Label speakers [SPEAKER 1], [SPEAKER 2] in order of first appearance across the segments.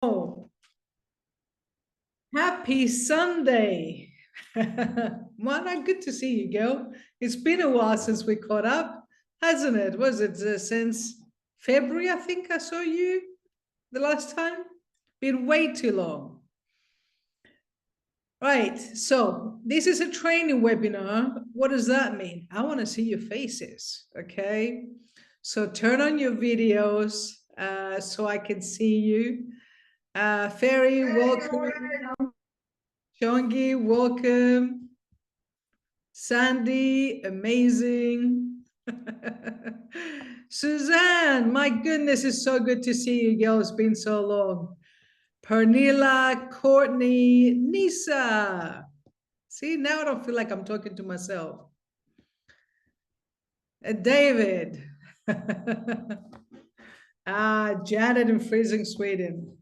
[SPEAKER 1] Oh, happy Sunday. Mana, good to see you, girl. It's been a while since we caught up, hasn't it? Was it since February? I think I saw you the last time. Been way too long. Right, so this is a training webinar. What does that mean? I want to see your faces, okay? So turn on your videos so I can see you. Ferry, welcome. Chongi, welcome. Sandy, amazing. Suzanne, my goodness, it's so good to see you, girl. It's been so long. Pernilla, Courtney, Nisa. See, now I don't feel like I'm talking to myself. David. Janet in freezing Sweden.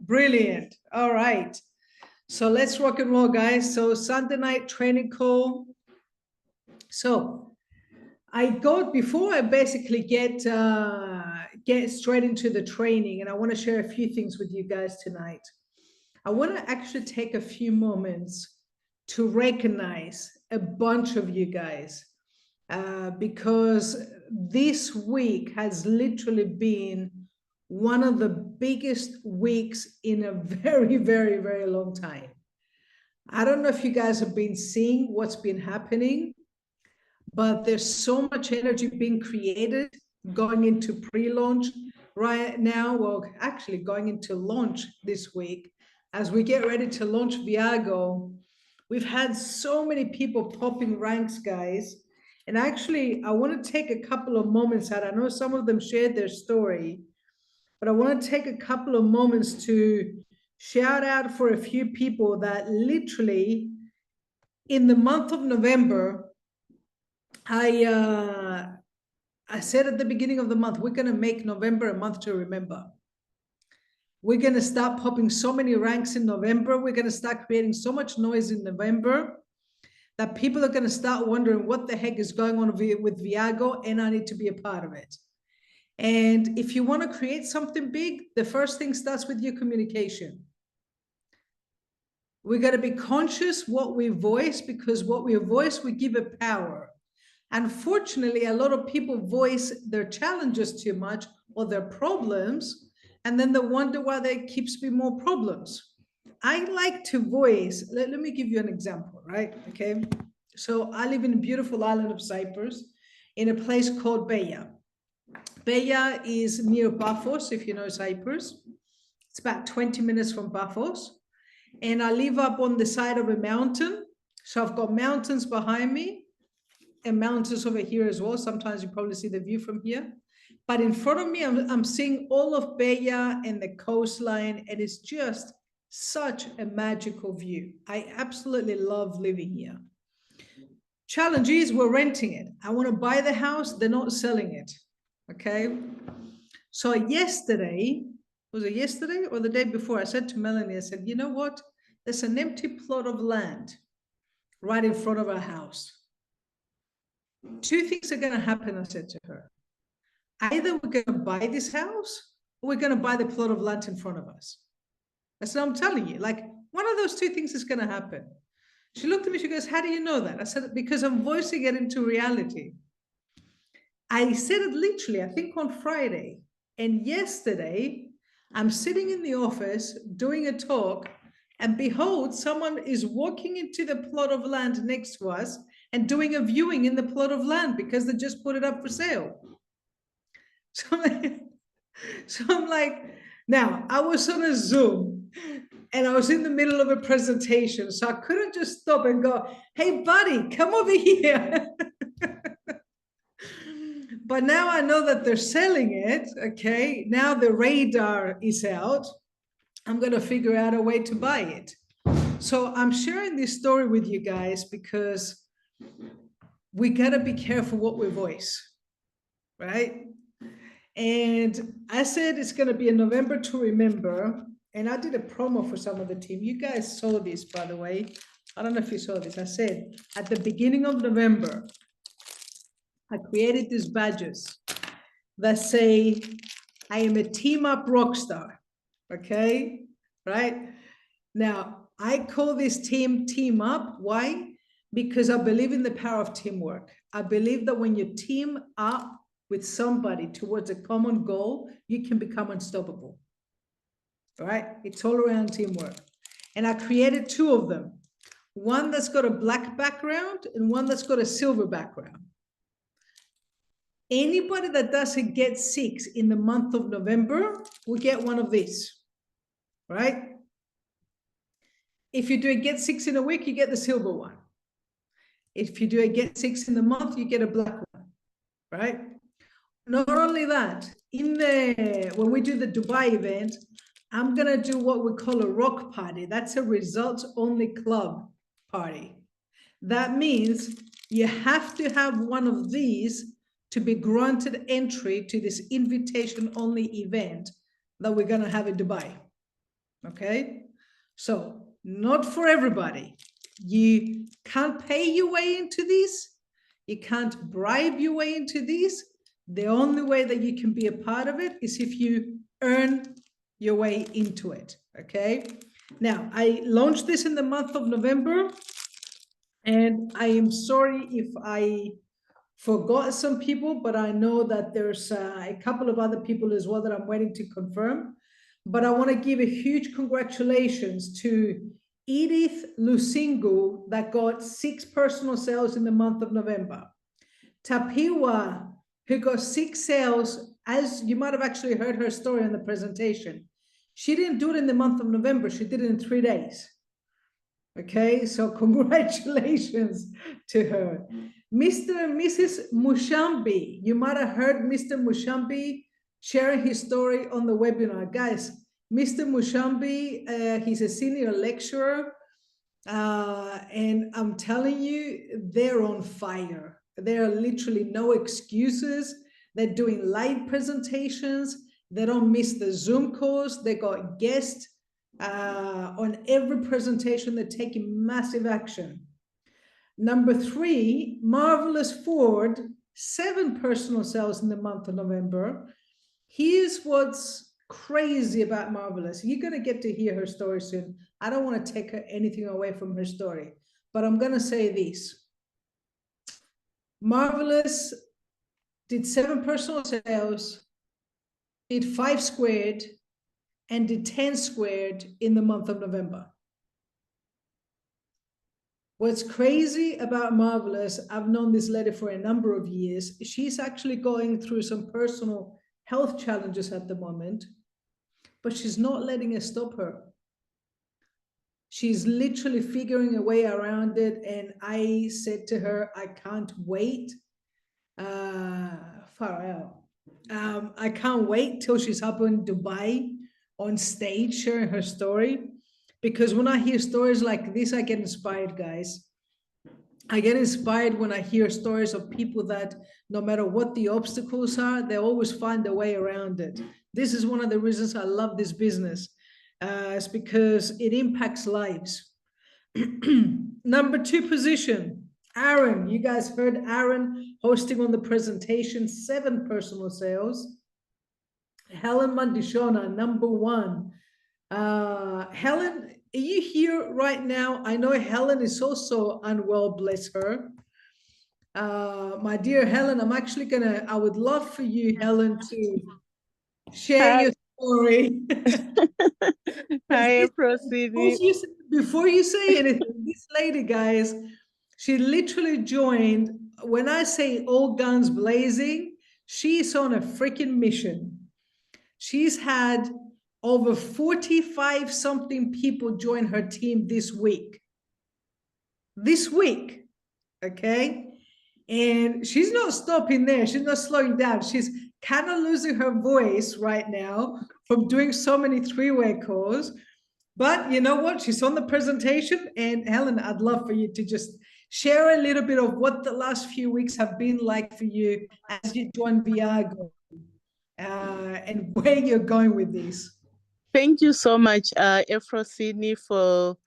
[SPEAKER 1] Brilliant. All right. So let's rock and roll, guys. So Sunday night training call. So before I basically get straight into the training, and I want to share a few things with you guys tonight. I want to actually take a few moments to recognize a bunch of you guys because this week has literally been one of the biggest weeks in a very, very, very long time. I don't know if you guys have been seeing what's been happening, but there's so much energy being created going into pre-launch right now. Well, actually going into launch this week. As we get ready to launch Viago, we've had so many people popping ranks, guys. And actually, I want to take a couple of moments out. I know some of them shared their story, but I want to take a couple of moments to shout out for a few people that literally in the month of November, I said at the beginning of the month, we're going to make November a month to remember. We're going to start popping so many ranks in November. We're going to start creating so much noise in November that people are going to start wondering what the heck is going on with Viago, and I need to be a part of it. And if you want to create something big, the first thing starts with your communication. We got to be conscious what we voice, because what we voice, we give it power. Unfortunately, a lot of people voice their challenges too much or their problems, and then they wonder why there keeps being more problems. I like to voice, let me give you an example, right? Okay. So I live in the beautiful island of Cyprus in a place called Beja. Beja is near Paphos, if you know Cyprus. It's about 20 minutes from Paphos. And I live up on the side of a mountain. So I've got mountains behind me and mountains over here as well. Sometimes you probably see the view from here. But in front of me, I'm seeing all of Beja and the coastline, and it's just such a magical view. I absolutely love living here. Challenge is we're renting it. I want to buy the house. They're not selling it. Okay. So yesterday, was it yesterday or the day before? I said to Melanie, I said, you know what? There's an empty plot of land right in front of our house. Two things are going to happen, I said to her. Either we're going to buy this house or we're going to buy the plot of land in front of us. That's what I'm telling you. Like, one of those two things is going to happen. She looked at me, she goes, how do you know that? I said, because I'm voicing it into reality. I said it literally, I think on Friday. And yesterday, I'm sitting in the office doing a talk, and behold, someone is walking into the plot of land next to us and doing a viewing in the plot of land because they just put it up for sale. So I'm like, now I was on a Zoom and I was in the middle of a presentation, so I couldn't just stop and go, hey, buddy, come over here. But now I know that they're selling it, okay? Now the radar is out. I'm going to figure out a way to buy it. So I'm sharing this story with you guys because we got to be careful what we voice, right? And I said it's going to be in November to remember. And I did a promo for some of the team. You guys saw this, by the way. I don't know if you saw this. I said at the beginning of November, I created these badges that say, I am a team up rock star, Okay, right? Now, I call this team up. Why? Because I believe in the power of teamwork. I believe that when you team up with somebody towards a common goal, you can become unstoppable. Right? It's all around teamwork. And I created two of them. One that's got a black background and one that's got a silver background. Anybody that doesn't get 6 in the month of November will get one of these, right? If you do a get 6 in a week, you get the silver one. If you do a get 6 in the month, you get a black one, right? Not only that, when we do the Dubai event, I'm gonna do what we call a rock party. That's a results only club party. That means you have to have one of these to be granted entry to this invitation only event that we're gonna have in Dubai. Okay, so not for everybody. You can't pay your way into this. You can't bribe your way into this. The only way that you can be a part of it is if you earn your way into it. Okay, now I launched this in the month of November, and I am sorry if I forgot some people, but I know that there's a couple of other people as well that I'm waiting to confirm. But I want to give a huge congratulations to Edith Lusingu that got 6 personal sales in the month of November. Tapiwa, who got 6 sales, as you might have actually heard her story in the presentation. She didn't do it in the month of November, she did it in 3 days. Okay, so congratulations to her. Mr. and Mrs. Mushambi, you might have heard Mr. Mushambi sharing his story on the webinar. Guys, Mr. Mushambi, he's a senior lecturer, and I'm telling you, they're on fire. There are literally no excuses. They're doing live presentations. They don't miss the Zoom calls. They got guests on every presentation. They're taking massive action. Number 3, Marvelous Ford, 7 personal sales in the month of November. Here's what's crazy about Marvelous. You're going to get to hear her story soon. I don't want to take anything away from her story, but I'm going to say this. Marvelous did 7 personal sales, did 5 squared, and did 10 squared in the month of November. What's crazy about Marvelous, I've known this lady for a number of years. She's actually going through some personal health challenges at the moment, but she's not letting it stop her. She's literally figuring a way around it. And I said to her, I can't wait. Far out. I can't wait till she's up in Dubai on stage sharing her story. Because when I hear stories like this, I get inspired, guys. I get inspired when I hear stories of people that no matter what the obstacles are, they always find a way around it. This is one of the reasons I love this business. It's because it impacts lives. Number 2 position, Aaron. You guys heard Aaron hosting on the presentation, 7 personal sales. Helen Mandishona, number 1. Helen, are you here right now? I know Helen is also unwell, bless her. My dear Helen, I would love for you, Helen, to share your story.
[SPEAKER 2] Hi, proceeding.
[SPEAKER 1] Before you say anything, this lady, guys, she literally joined, when I say all guns blazing, she's on a freaking mission. She's had over 45 something people join her team this week. This week, okay? And she's not stopping there. She's not slowing down. She's kind of losing her voice right now from doing so many 3-way calls. But you know what? She's on the presentation. And Helen, I'd love for you to just share a little bit of what the last few weeks have been like for you as you join Viago, and where you're going with this.
[SPEAKER 2] Thank you so much, Efrosini, for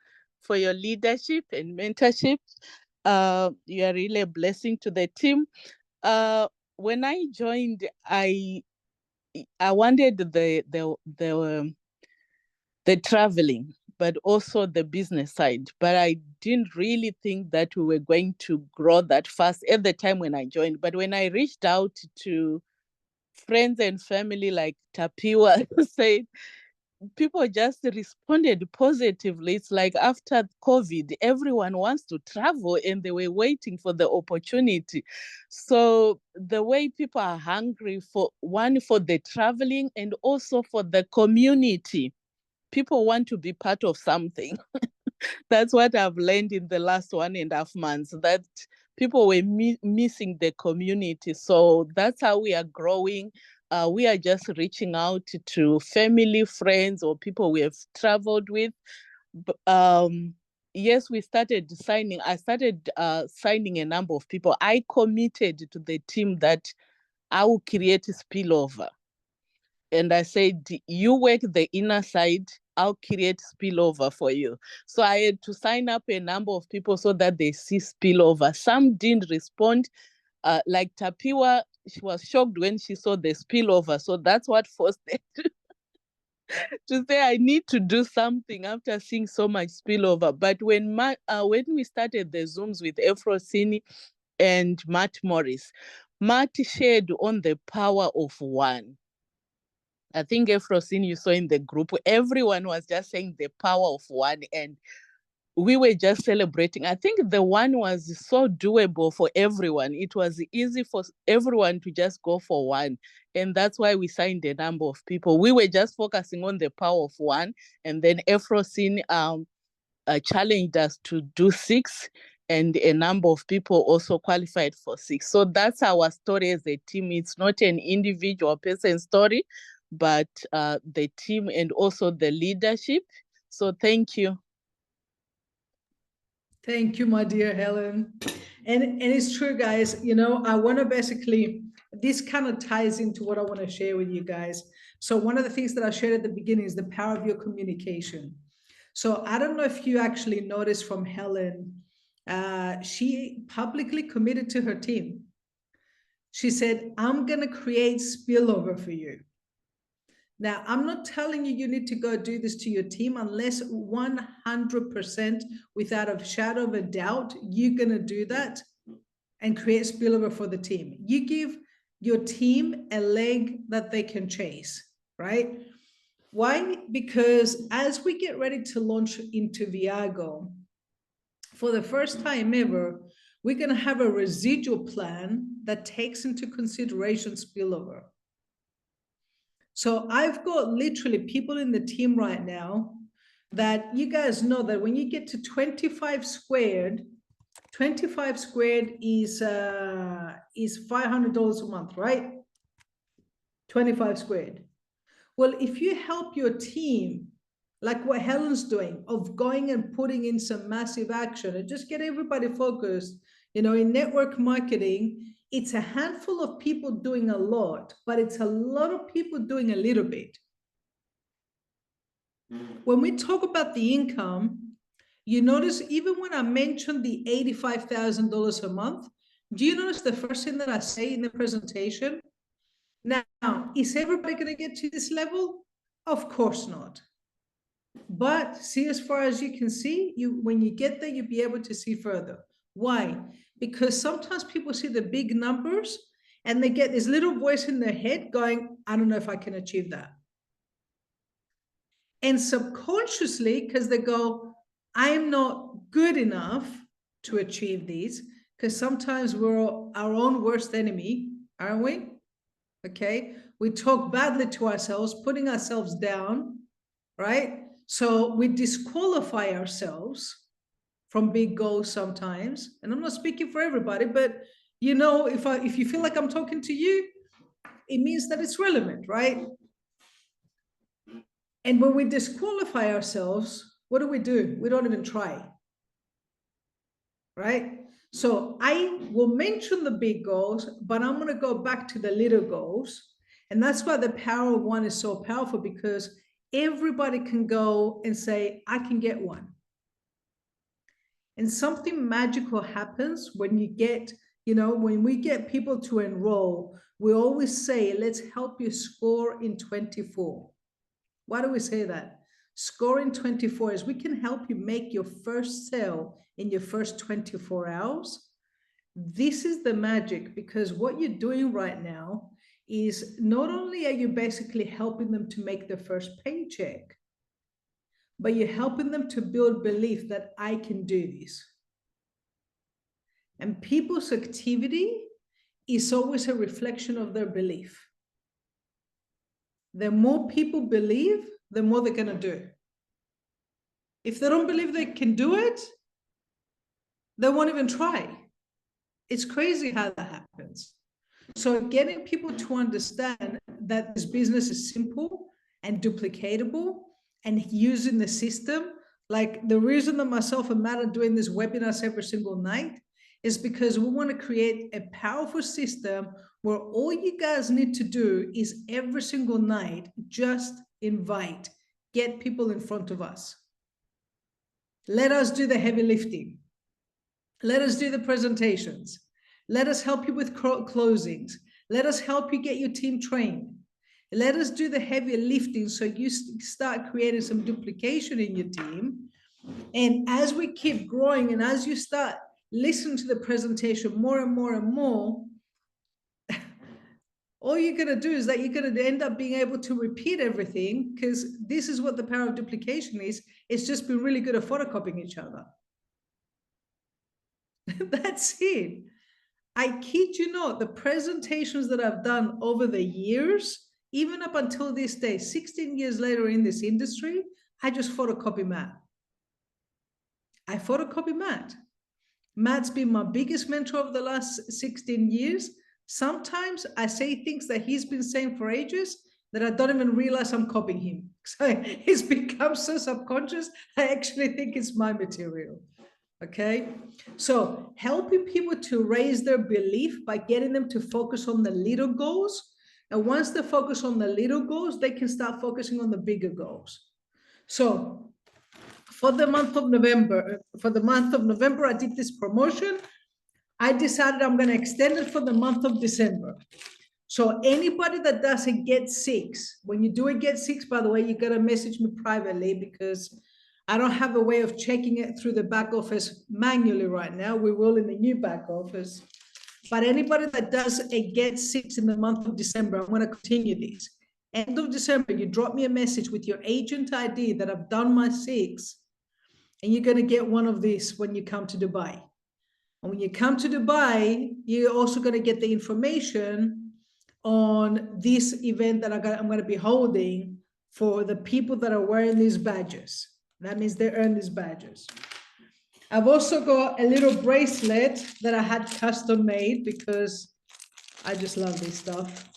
[SPEAKER 2] your leadership and mentorship. You are really a blessing to the team. When I joined, I wanted the the traveling, but also the business side. But I didn't really think that we were going to grow that fast at the time when I joined. But when I reached out to friends and family like Tapiwa said, people just responded positively. It's like after COVID, everyone wants to travel and they were waiting for the opportunity. So the way people are hungry for the traveling and also for the community, people want to be part of something. That's what I've learned in the last 1.5 months, that people were missing the community. So that's how we are growing. We are just reaching out to family, friends, or people we have traveled with. Yes, we started signing. I started signing a number of people. I committed to the team that I will create a spillover. And I said, you work the inner side, I'll create spillover for you. So I had to sign up a number of people so that they see spillover. Some didn't respond. Like Tapiwa, she was shocked when she saw the spillover. So that's what forced her to say, I need to do something after seeing so much spillover. But when we started the Zooms with Efrosini and Matt Morris, Matt shared on the power of one. I think Efrosini, you saw in the group, everyone was just saying the power of one, and we were just celebrating. I think the one was so doable for everyone. It was easy for everyone to just go for one. And that's why we signed a number of people. We were just focusing on the power of one. And then Efrosini challenged us to do 6. And a number of people also qualified for 6. So that's our story as a team. It's not an individual person story, but the team and also the leadership. So thank you.
[SPEAKER 1] Thank you, my dear Helen. And it's true, guys. You know, I want to basically, this kind of ties into what I want to share with you guys. So one of the things that I shared at the beginning is the power of your communication. So I don't know if you actually noticed from Helen, she publicly committed to her team. She said, I'm going to create spillover for you. Now, I'm not telling you you need to go do this to your team unless 100% without a shadow of a doubt, you're going to do that and create spillover for the team. You give your team a leg that they can chase, right? Why? Because as we get ready to launch into Viago, for the first time ever, we're going to have a residual plan that takes into consideration spillover. So I've got literally people in the team right now that you guys know that when you get to 25 squared is $500 a month, right? 25 squared. Well, if you help your team, like what Helen's doing, of going and putting in some massive action and just get everybody focused, you know, in network marketing, it's a handful of people doing a lot, but it's a lot of people doing a little bit. When we talk about the income, you notice even when I mentioned the $85,000 a month, do you notice the first thing that I say in the presentation? Now, is everybody going to get to this level? Of course not. But see, as far as you can see, when you get there, you'll be able to see further. Why? Because sometimes people see the big numbers and they get this little voice in their head going, I don't know if I can achieve that. And subconsciously, because they go, I'm not good enough to achieve these, because sometimes we're our own worst enemy, aren't we? Okay. We talk badly to ourselves, putting ourselves down, right? So we disqualify ourselves from big goals sometimes. And I'm not speaking for everybody, but you know, if you feel like I'm talking to you, it means that it's relevant, right? And when we disqualify ourselves, what do? We don't even try, right? So I will mention the big goals, but I'm going to go back to the little goals. And that's why the power of one is so powerful, because everybody can go and say, I can get one. And something magical happens when you get, you know, when we get people to enroll, we always say, let's help you score in 24. Why do we say that? Score in 24 is we can help you make your first sale in your first 24 hours. This is the magic, because what you're doing right now is not only are you basically helping them to make their first paycheck, but you're helping them to build belief that I can do this. And people's activity is always a reflection of their belief. The more people believe, the more they're going to do. If they don't believe they can do it, they won't even try. It's crazy how that happens. So getting people to understand that this business is simple and duplicatable and using the system, like the reason that myself and Matt are doing these webinars every single night is because we want to create a powerful system where all you guys need to do is every single night, just invite, get people in front of us. Let us do the heavy lifting. Let us do the presentations. Let us help you with closings. Let us help you get your team trained. Let us do the heavy lifting so you start creating some duplication in your team. And as we keep growing and as you start listening to the presentation more and more and more, all you're going to do is that you're going to end up being able to repeat everything, because this is what the power of duplication is. It's just been really good at photocopying each other. That's it. I kid you not, the presentations that I've done over the years, even up until this day, 16 years later in this industry, I just photocopy Matt. I photocopy Matt. Matt's been my biggest mentor over the last 16 years. Sometimes I say things that he's been saying for ages that I don't even realize I'm copying him. So it's become so subconscious, I actually think it's my material. Okay, so helping people to raise their belief by getting them to focus on the little goals. And once they focus on the little goals, they can start focusing on the bigger goals. So for the month of November, I did this promotion. I decided I'm going to extend it for the month of December. So anybody that does a Get 6, when you do a Get 6, by the way, you got to message me privately, because I don't have a way of checking it through the back office manually right now. We will in the new back office. But anybody that does a Get 6 in the month of December, I'm going to continue this. End of December, you drop me a message with your agent ID that I've done my 6, and you're going to get one of these when you come to Dubai. And when you come to Dubai, you're also going to get the information on this event that I'm going to be holding for the people that are wearing these badges. That means they earn these badges. I've also got a little bracelet that I had custom made because I just love this stuff.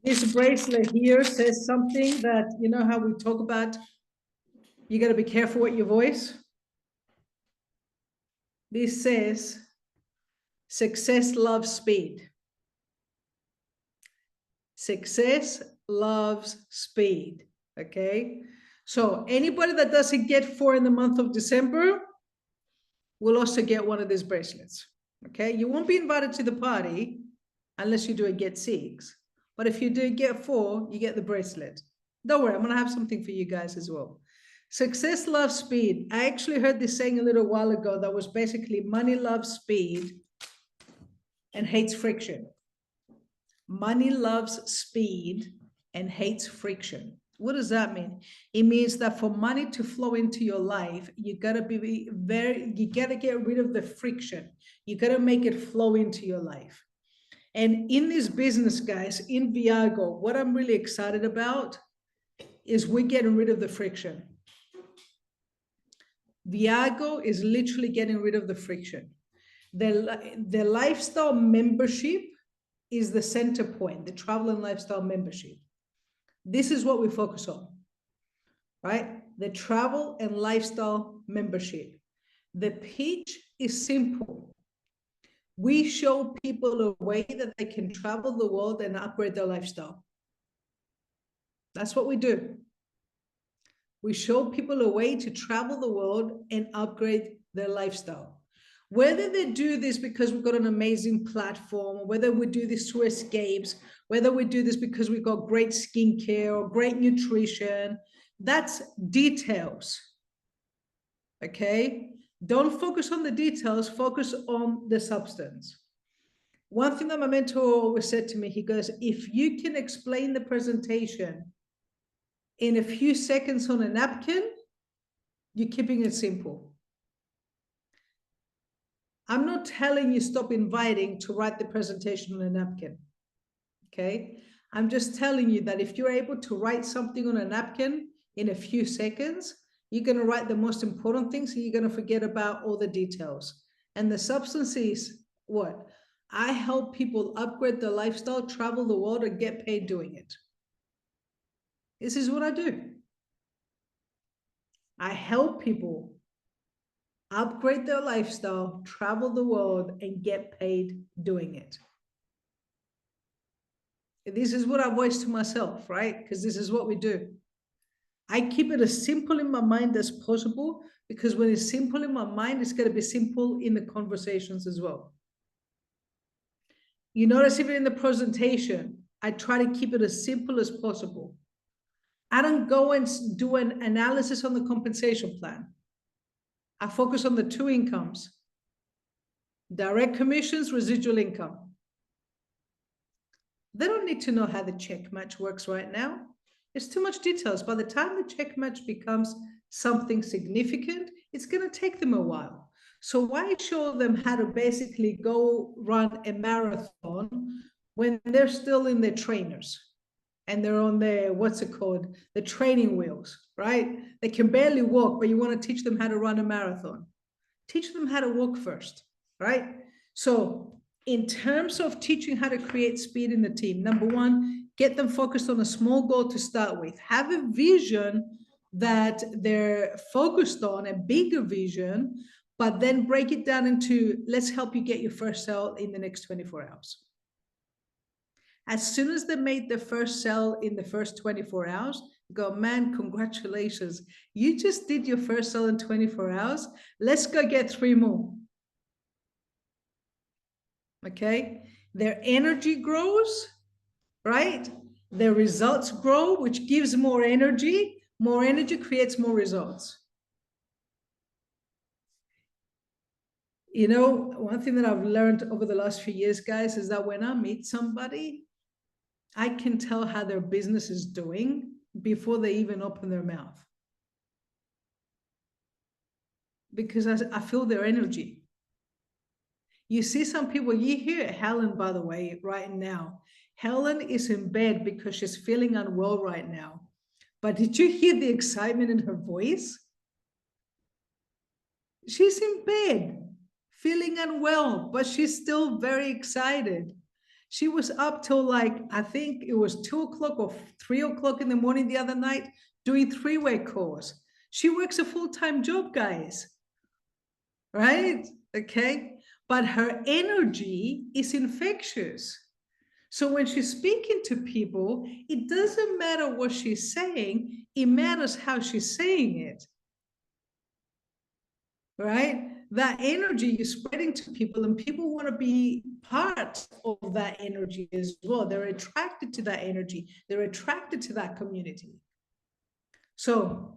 [SPEAKER 1] This bracelet here says something that, you know how we talk about, you got to be careful with your voice. This says, success loves speed. Success loves speed. Okay. So anybody that doesn't get 4 in the month of December will also get one of these bracelets. Okay. You won't be invited to the party unless you do a Get 6. But if you do Get 4, you get the bracelet. Don't worry, I'm going to have something for you guys as well. Success loves speed. I actually heard this saying a little while ago that was basically money loves speed and hates friction. Money loves speed and hates friction. What does that mean? It means that for money to flow into your life, you gotta get rid of the friction. You gotta make it flow into your life. And in this business, guys, in Viago, what I'm really excited about is we're getting rid of the friction. Viago is literally getting rid of the friction. The lifestyle membership is the center point, the travel and lifestyle membership. This is what we focus on, right? The travel and lifestyle membership. The pitch is simple. We show people a way that they can travel the world and upgrade their lifestyle. That's what we do. We show people a way to travel the world and upgrade their lifestyle. Whether they do this because we've got an amazing platform, or whether we do this through escapes, whether we do this because we've got great skincare or great nutrition, that's details. Okay? Don't focus on the details, focus on the substance. One thing that my mentor always said to me, he goes, if you can explain the presentation in a few seconds on a napkin, you're keeping it simple. I'm not telling you stop inviting to write the presentation on a napkin, okay? I'm just telling you that if you're able to write something on a napkin in a few seconds, you're going to write the most important things, and you're going to forget about all the details. And the substance is what? I help people upgrade their lifestyle, travel the world, and get paid doing it. This is what I do. I help people upgrade their lifestyle, travel the world, and get paid doing it. This is what I voice to myself, right? Because this is what we do. I keep it as simple in my mind as possible, because when it's simple in my mind, it's going to be simple in the conversations as well. You notice even in the presentation, I try to keep it as simple as possible. I don't go and do an analysis on the compensation plan. I focus on the two incomes: direct commissions, residual income. They don't need to know how the check match works right now. It's too much details. By the time the check match becomes something significant, it's going to take them a while. So why show them how to basically go run a marathon when they're still in their trainers and they're on their, what's it called, the training wheels, right? They can barely walk, but you want to teach them how to run a marathon. Teach them how to walk first, right? So in terms of teaching how to create speed in the team, number one, get them focused on a small goal to start with. Have a vision that they're focused on, a bigger vision, but then break it down into, let's help you get your first sale in the next 24 hours. As soon as they made their first sale in the first 24 hours, go, man, congratulations. You just did your first sale in 24 hours. Let's go get 3 more. Okay? Their energy grows, right? Their results grow, which gives more energy. More energy creates more results. You know, one thing that I've learned over the last few years, guys, is that when I meet somebody, I can tell how their business is doing before they even open their mouth. Because I feel their energy. You see some people, you hear Helen, by the way, right now. Helen is in bed because she's feeling unwell right now. But did you hear the excitement in her voice? She's in bed, feeling unwell, but she's still very excited. She was up till like, I think it was 2 o'clock or 3 o'clock in the morning the other night doing 3-way calls. She works a full-time job, guys. Right? Okay. But her energy is infectious. So when she's speaking to people, it doesn't matter what she's saying, it matters how she's saying it. Right? That energy is spreading to people, and people want to be part of that energy as well. They're attracted to that energy. They're attracted to that community. So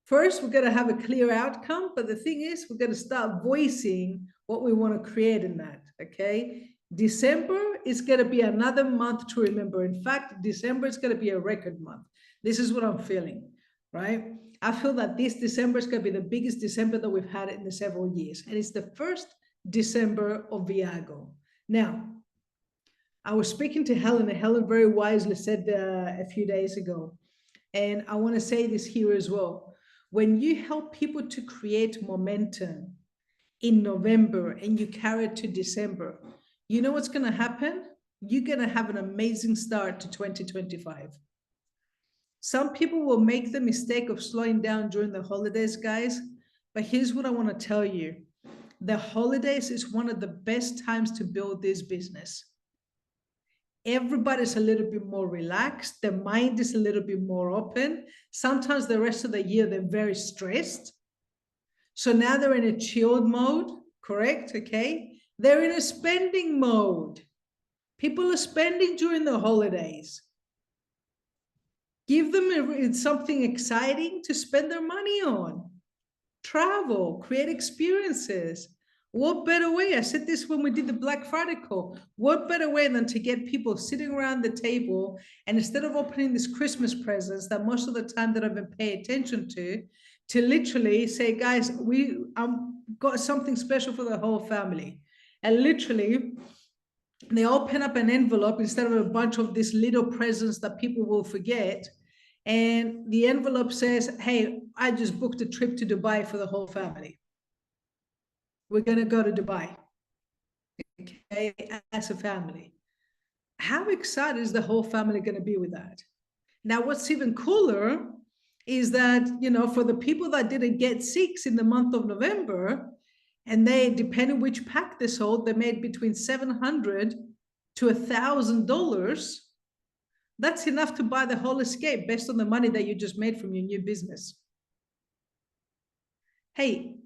[SPEAKER 1] first, we're going to have a clear outcome, but the thing is, we're going to start voicing what we want to create in that, okay? December is going to be another month to remember. In fact, December is going to be a record month. This is what I'm feeling, right? I feel that this December is going to be the biggest December that we've had in the several years. And it's the first December of Viago. Now, I was speaking to Helen, and Helen very wisely said a few days ago, and I want to say this here as well. When you help people to create momentum in November and you carry it to December, you know what's going to happen? You're going to have an amazing start to 2025. Some people will make the mistake of slowing down during the holidays, guys. But here's what I want to tell you. The holidays is one of the best times to build this business. Everybody's a little bit more relaxed. Their mind is a little bit more open. Sometimes the rest of the year, they're very stressed. So now they're in a chilled mode, correct? Okay. They're in a spending mode. People are spending during the holidays. Give them something exciting to spend their money on. Travel, create experiences. What better way? I said this when we did the Black Friday call. What better way than to get people sitting around the table, and instead of opening these Christmas presents that most of the time they don't even pay attention to literally say, guys, we got something special for the whole family. And literally, they open up an envelope instead of a bunch of these little presents that people will forget. And the envelope says, hey, I just booked a trip to Dubai for the whole family. We're going to go to Dubai, okay, as a family. How excited is the whole family going to be with that? Now, what's even cooler is that, you know, for the people that didn't get six in the month of November, and they, depending which pack they sold, they made between $700 to $1,000. That's enough to buy the whole escape based on the money that you just made from your new business. Hey,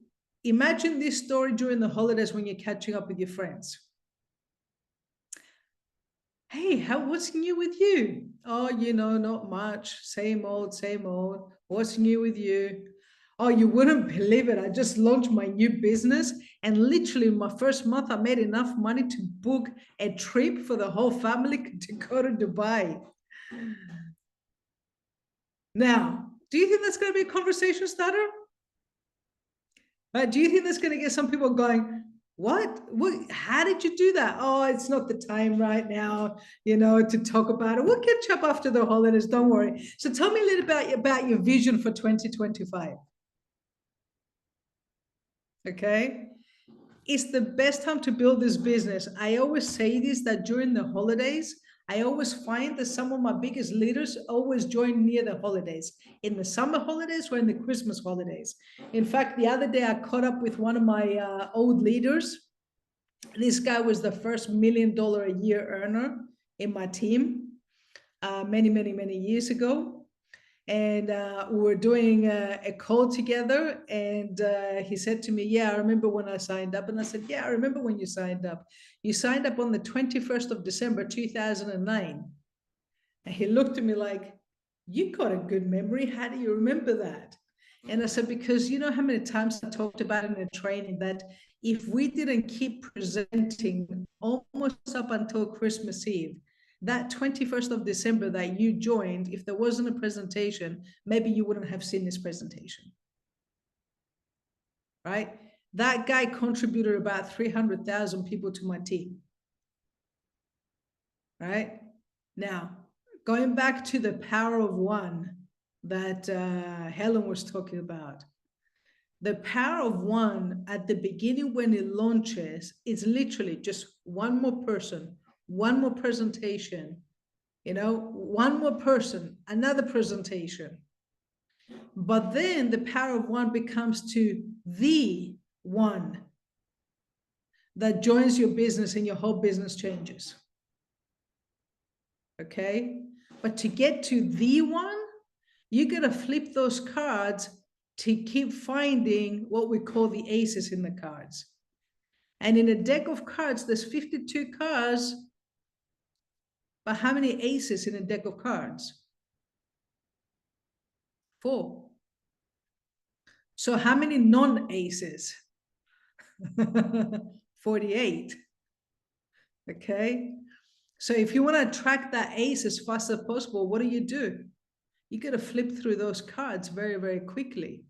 [SPEAKER 1] imagine this story during the holidays when you're catching up with your friends. Hey, what's new with you? Oh, you know, not much. Same old, same old. What's new with you? Oh, you wouldn't believe it. I just launched my new business, and literally in my first month, I made enough money to book a trip for the whole family to go to Dubai. Now, do you think that's going to be a conversation starter? Do you think that's going to get some people going, what? How did you do that? Oh, it's not the time right now, you know, to talk about it. We'll catch up after the holidays. Don't worry. So tell me a little about your vision for 2025. Okay. It's the best time to build this business. I always say this, that during the holidays, I always find that some of my biggest leaders always join near the holidays, in the summer holidays or in the Christmas holidays. In fact, the other day I caught up with one of my old leaders. This guy was the first $1 million a year earner in my team many years ago. And we were doing a call together, and he said to me, yeah, I remember when I signed up. And I said, yeah, I remember when you signed up. You signed up on the 21st of December, 2009. And he looked at me like, you got a good memory. How do you remember that? And I said, because you know how many times I talked about in a training that if we didn't keep presenting almost up until Christmas Eve, that 21st of December that you joined, if there wasn't a presentation, maybe you wouldn't have seen this presentation, right? That guy contributed about 300,000 people to my team, right? Now, going back to the power of one that Helen was talking about, the power of one at the beginning when it launches is literally just one more person, one more presentation, you know, one more person, another presentation. But then the power of one becomes to the one that joins your business and your whole business changes. Okay? But to get to the one, you got to flip those cards to keep finding what we call the aces in the cards. And in a deck of cards, there's 52 cards. But how many aces in a deck of cards? 4. So how many non-aces? 48. Okay. So if you want to attract that ace as fast as possible, what do? You got to flip through those cards very quickly.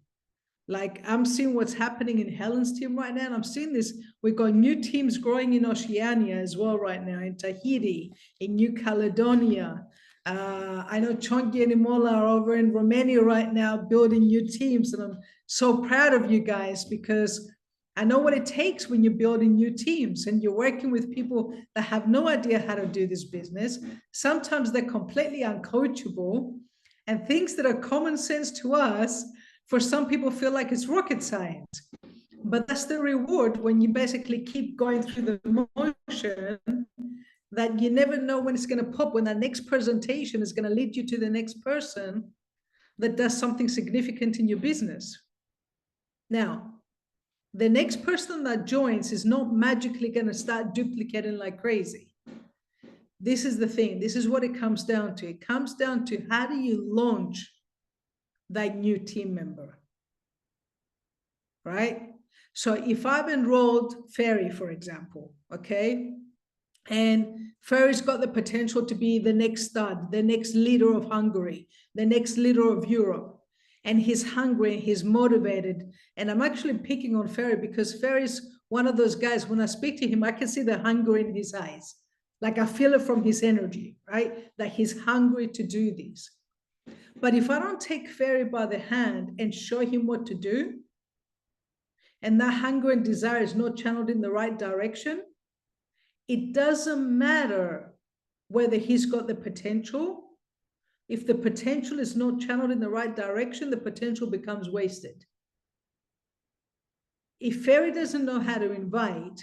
[SPEAKER 1] Like I'm seeing what's happening in Helen's team right now. And I'm seeing this. We've got new teams growing in Oceania as well right now, in Tahiti, in New Caledonia. I know Chongi and Imola are over in Romania right now building new teams. And I'm so proud of you guys because I know what it takes when you're building new teams and you're working with people that have no idea how to do this business. Sometimes they're completely uncoachable, and things that are common sense to us, for some people feel like it's rocket science. But that's the reward when you basically keep going through the motion, that you never know when it's going to pop, when that next presentation is going to lead you to the next person that does something significant in your business. Now, the next person that joins is not magically going to start duplicating like crazy. This is the thing. This is what it comes down to. It comes down to how do you launch that new team member, right? So if I've enrolled Ferry, for example, okay, and Ferry's got the potential to be the next stud, the next leader of Hungary, the next leader of Europe, and he's hungry, he's motivated, and I'm actually picking on Ferry because Ferry's one of those guys, when I speak to him, I can see the hunger in his eyes. Like I feel it from his energy, right? That he's hungry to do this. But if I don't take Ferry by the hand and show him what to do, and that hunger and desire is not channeled in the right direction, it doesn't matter whether he's got the potential. If the potential is not channeled in the right direction, the potential becomes wasted. If Ferry doesn't know how to invite,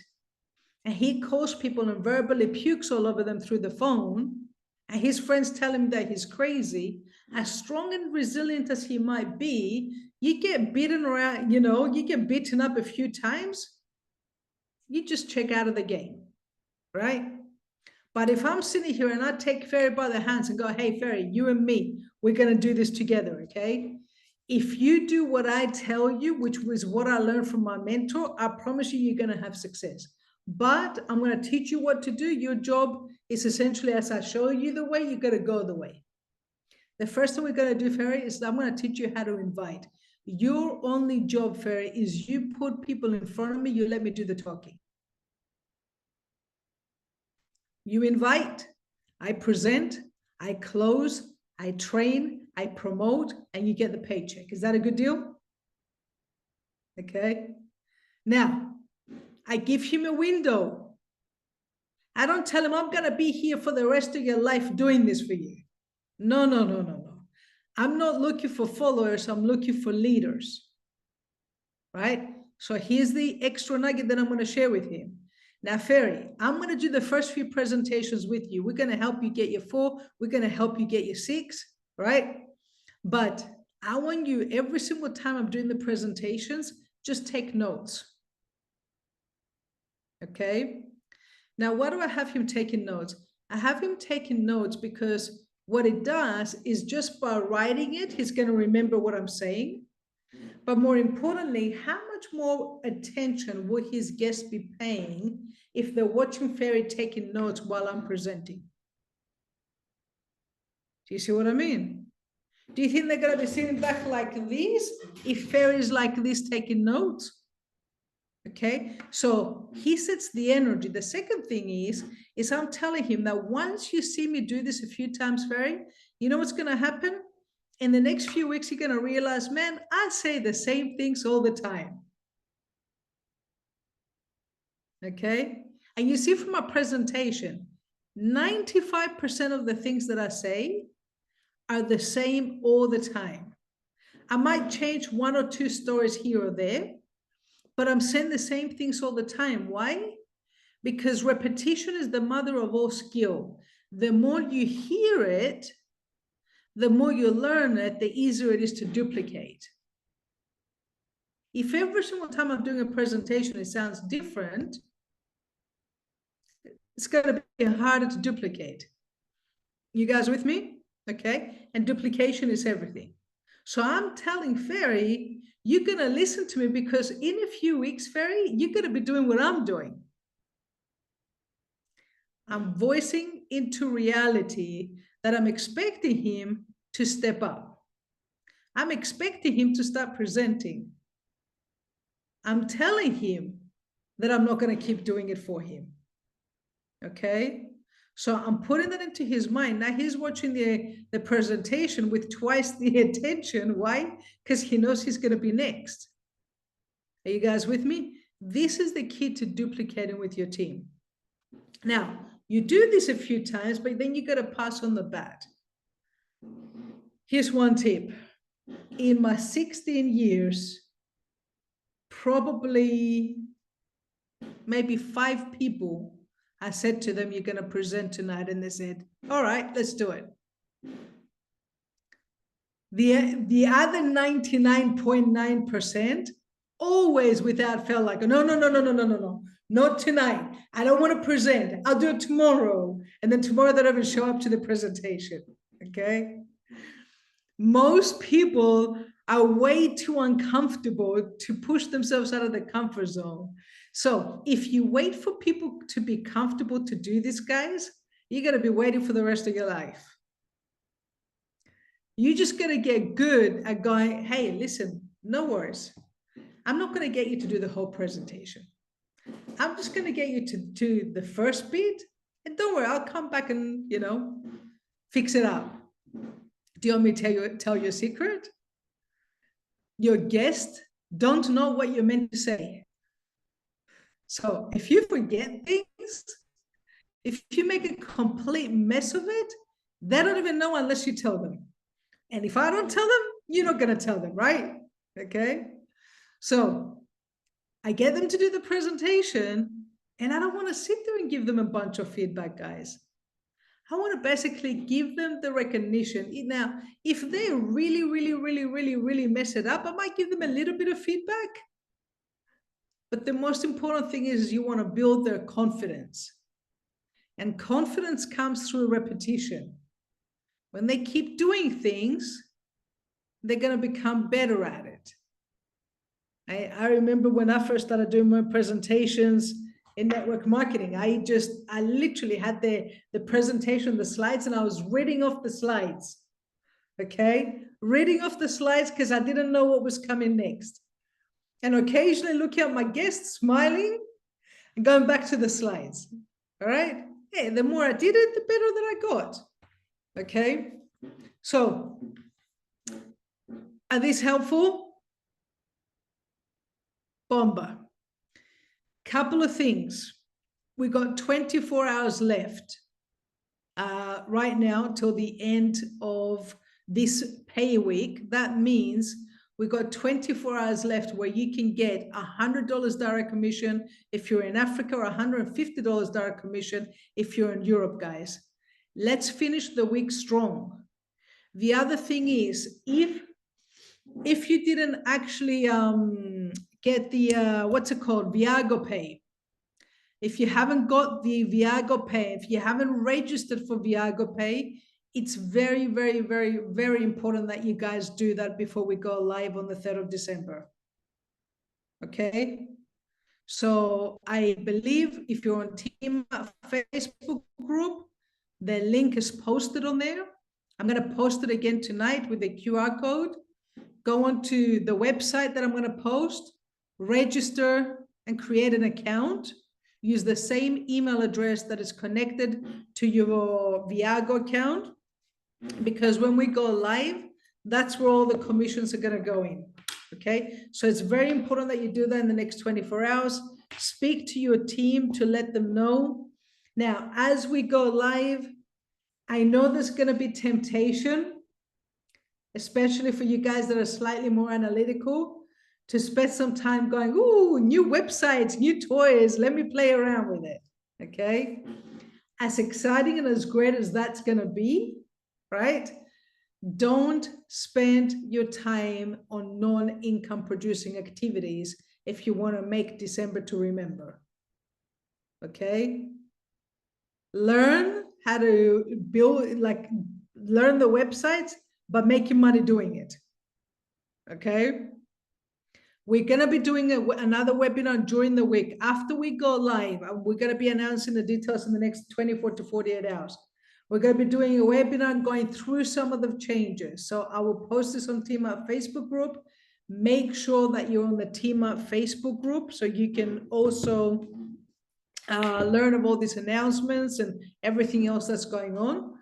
[SPEAKER 1] and he calls people and verbally pukes all over them through the phone, and his friends tell him that he's crazy, as strong and resilient as he might be, you get beaten around, you get beaten up a few times, you just check out of the game, right? But if I'm sitting here and I take Ferry by the hands and go, hey, Ferry, you and me, we're going to do this together, okay? If you do what I tell you, which was what I learned from my mentor, I promise you, you're going to have success. But I'm going to teach you what to do. Your job is essentially, as I show you the way, you got to go the way. The first thing we're going to do, Ferry, is I'm going to teach you how to invite. Your only job, Ferry, is you put people in front of me, you let me do the talking. You invite, I present, I close, I train, I promote, and you get the paycheck. Is that a good deal? Okay. Now, I give him a window. I don't tell him I'm going to be here for the rest of your life doing this for you. No, no, no, no, no. I'm not looking for followers. I'm looking for leaders. Right? So here's the extra nugget that I'm going to share with him. Now, Ferry, I'm going to do the first few presentations with you. We're going to help you get your 4. We're going to help you get your 6, right? But I want you, every single time I'm doing the presentations, just take notes. Okay? Now, why do I have him taking notes? I have him taking notes because what it does is just by writing it, he's going to remember what I'm saying. But more importantly, how much more attention will his guests be paying if they're watching Ferry taking notes while I'm presenting? Do you see what I mean? Do you think they're going to be sitting back like this if Ferry's like this taking notes? Okay, so he sets the energy. The second thing is I'm telling him that once you see me do this a few times, Ferry, you know what's going to happen? In the next few weeks, you're going to realize, man, I say the same things all the time. Okay, and you see from my presentation, 95% of the things that I say are the same all the time. I might change 1 or 2 stories here or there, but I'm saying the same things all the time. Why? Because repetition is the mother of all skill. The more you hear it, the more you learn it, the easier it is to duplicate. If every single time I'm doing a presentation, it sounds different, it's going to be harder to duplicate. You guys with me? Okay. And duplication is everything. So I'm telling Ferry, you're going to listen to me because in a few weeks, Ferry, you're going to be doing what I'm doing. I'm voicing into reality that I'm expecting him to step up. I'm expecting him to start presenting. I'm telling him that I'm not going to keep doing it for him. Okay? So I'm putting that into his mind. Now he's watching the presentation with twice the attention. Why? Because he knows he's going to be next. Are you guys with me? This is the key to duplicating with your team. Now, you do this a few times, but then you got to pass on the bat. Here's one tip. In my 16 years, probably maybe 5 people, I said to them, you're going to present tonight. And they said, all right, let's do it. The other 99.9% always without fail like, no, no, no, no, no, no, no, no, not tonight. I don't want to present. I'll do it tomorrow. And then tomorrow they don't even show up to the presentation. Okay. Most people are way too uncomfortable to push themselves out of the comfort zone. So if you wait for people to be comfortable to do this, guys, you're going to be waiting for the rest of your life. You're just going to get good at going, hey, listen, no worries. I'm not going to get you to do the whole presentation. I'm just going to get you to do the first bit. And don't worry, I'll come back and, fix it up. Do you want me to tell you a secret? Your guests don't know what you're meant to say. So if you forget things, if you make a complete mess of it, they don't even know unless you tell them. And if I don't tell them, you're not going to tell them, right? Okay. So I get them to do the presentation, and I don't want to sit there and give them a bunch of feedback, guys. I want to basically give them the recognition. Now, if they really, really, really, really, really mess it up, I might give them a little bit of feedback. But the most important thing is you want to build their confidence. And confidence comes through repetition. When they keep doing things, they're going to become better at it. I remember when I first started doing my presentations in network marketing, I literally had the presentation, the slides, and I was reading off the slides. Okay. Reading off the slides because I didn't know what was coming next. And occasionally looking at my guests, smiling and going back to the slides. All right. Hey, the more I did it, the better that I got. Okay. So are these helpful? Bomba. Couple of things. We got 24 hours left right now till the end of this pay week. That means we got 24 hours left where you can get $100 direct commission if you're in Africa, or $150 direct commission if you're in Europe, guys. Let's finish the week strong. The other thing is, if you didn't actually get the, what's it called, Viago Pay. If you haven't got the Viago Pay, if you haven't registered for Viago Pay, it's very, very, very, very important that you guys do that before we go live on the 3rd of December. Okay? So I believe if you're on Team Facebook group, the link is posted on there. I'm going to post it again tonight with the QR code. Go on to the website that I'm going to post, register and create an account. Use the same email address that is connected to your Viago account, because when we go live, that's where all the commissions are going to go in. Okay, so it's very important that you do that in the next 24 hours. Speak to your team to let them know. Now, as we go live, I know there's going to be temptation, especially for you guys that are slightly more analytical, to spend some time going, ooh, new websites, new toys, let me play around with it, okay? As exciting and as great as that's gonna be, right? Don't spend your time on non-income producing activities if you wanna make December to remember, okay? Learn how to build, learn the websites, but making money doing it, okay? We're going to be doing another webinar during the week. After we go live, we're going to be announcing the details in the next 24 to 48 hours. We're going to be doing a webinar going through some of the changes. So I will post this on Team Up Facebook group. Make sure that you're on the Team Up Facebook group so you can also learn of all these announcements and everything else that's going on.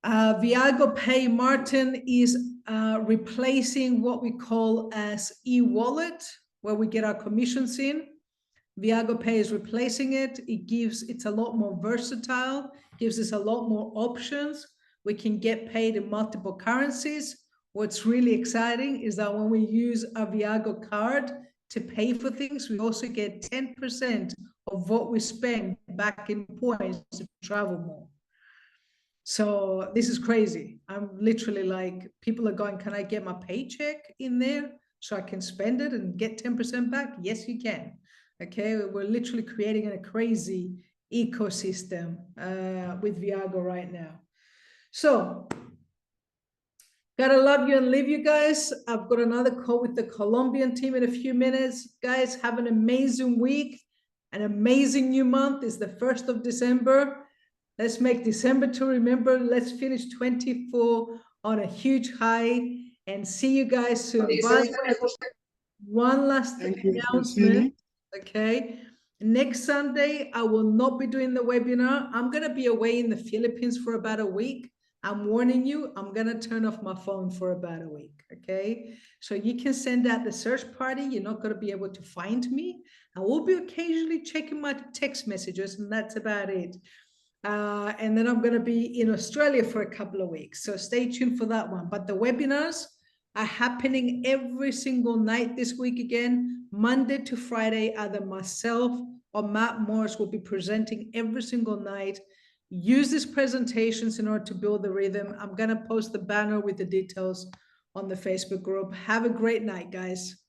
[SPEAKER 1] Viago Pay, Martin, is replacing what we call as e-wallet, where we get our commissions in. Viago Pay is replacing it. It's a lot more versatile, gives us a lot more options. We can get paid in multiple currencies. What's really exciting is that when we use a Viago card to pay for things, we also get 10% of what we spend back in points to travel more. So this is crazy. I'm literally like, people are going, can I get my paycheck in there so I can spend it and get 10% back? Yes, you can. Okay, we're literally creating a crazy ecosystem with Viago right now. So, gotta love you and leave you guys. I've got another call with the Colombian team in a few minutes. Guys, have an amazing week. An amazing new month is the 1st of December. Let's make December to remember. Let's finish 24 on a huge high and see you guys soon. Bye. One last announcement. Okay. Next Sunday, I will not be doing the webinar. I'm going to be away in the Philippines for about a week. I'm warning you, I'm going to turn off my phone for about a week. Okay. So you can send out the search party. You're not going to be able to find me. I will be occasionally checking my text messages, and that's about it. And then I'm going to be in Australia for a couple of weeks. So stay tuned for that one. But the webinars are happening every single night this week again. Monday to Friday, either myself or Matt Morris will be presenting every single night. Use these presentations in order to build the rhythm. I'm going to post the banner with the details on the Facebook group. Have a great night, guys.